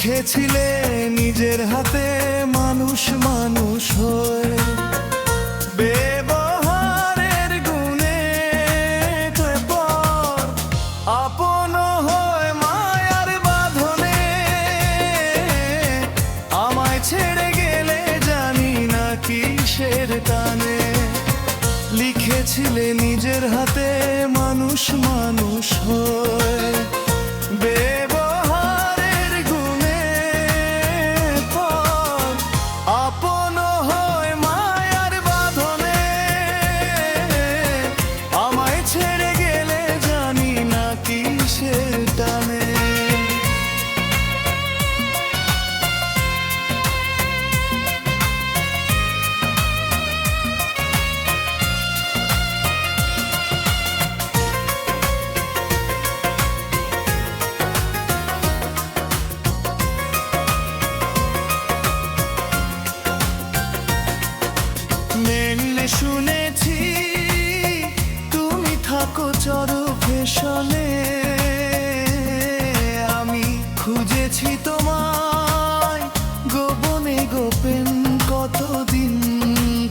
লিখেছিলে নিজের হাতে মানুষ মানুষ হয়ে, ব্যবহারের গুণে পর আপন হয় মায়ার বাঁধনে। আমায় ছেড়ে গেলে জানি না কিসের টানে। লিখেছিলে নিজের হাতে মানুষ মানুষ হয়ে, ব্যবহারের গুণে পর আপন হয় মায়ার বাঁধনে। আমায় ছেড়ে গেলে জানি না কিসের টানে। শুনেছি তুমি থাকো চরফেশনে, আমি খুঁজেছি তোমায় গোপনে গোপন কতদিন।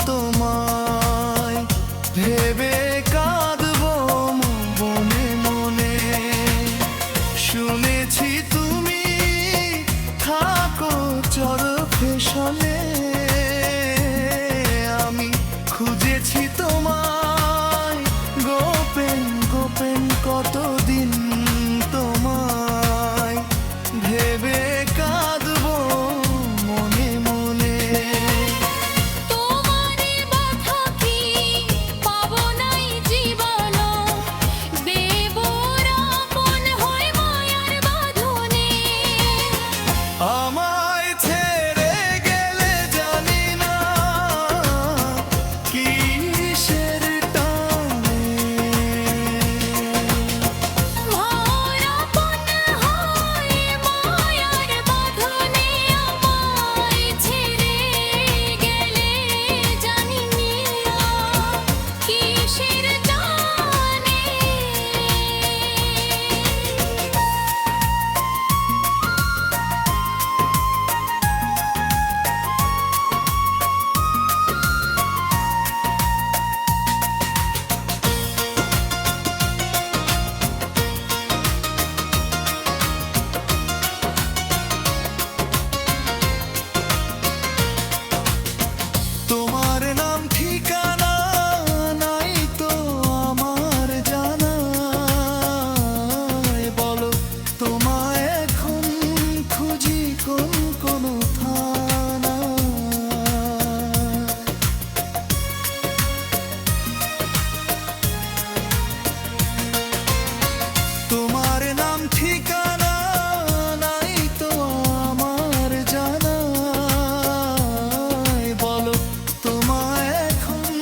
তোমায় ভেবে কাঁদবো মনে মনে। শুনেছি তুমি থাকো চরফেশনে, খুঁজেছি তোমায় গোপন গোপন কতদিন। তোমায় ভেবে কাঁদবো মনে মনে। তোমারে ব্যথা কি পাবো নাই জীবন, দেবর আপন হয় মায়ার বাঁধনে। আমায় ছেড়ে গেলে জানি না কিসের টানে। মোর আপন হয় মায়ার বাঁধনে। আমায় ছেড়ে গেলে জানি না কিসের টানে। তোমার নাম ঠিকানা নাই তো আমার জানা। বলো তোমায় এখন খুঁজি কোন কোন থানা। তোমার নাম ঠিকানা নাই তো আমার জানা। বলো তোমায় এখন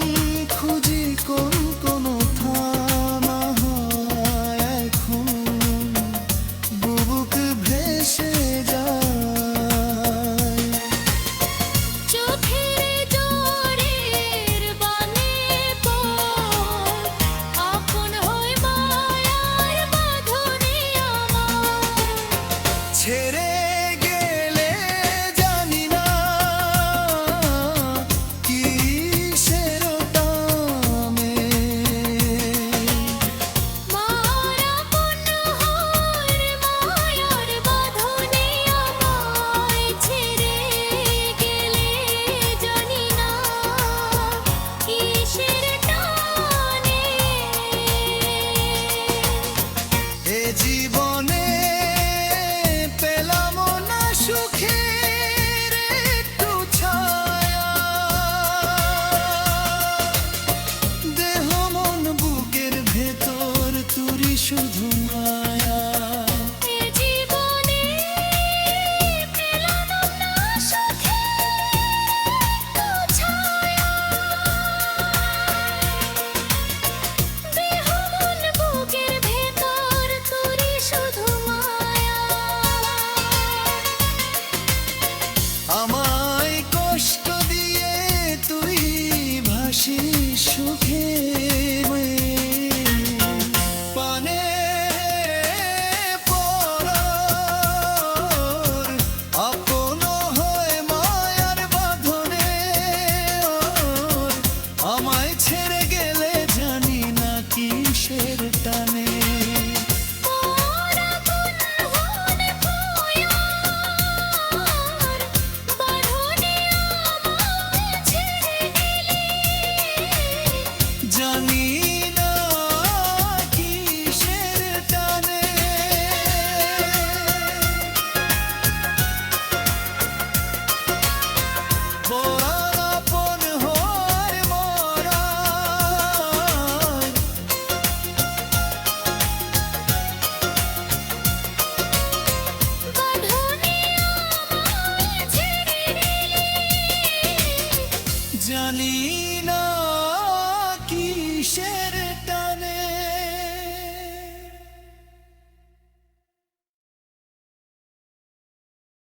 খুঁজি কোন কোন থানা। এখন বুবুক ভেসে যায়। চোখের জোরের বানে পর আপন হয় মায়ার বাঁধনে। আমার ছেড়ে গেলে জানি না কিসের টানে। মোর আপন হয় মায়ার বাঁধনে। আমায় ছেড়ে গেলে জানি না কিসের টানে। এ জীবনে পেলাম না সুখের একটু ছায়া। দেহ মন বুকের ভেতর তুরি শুধু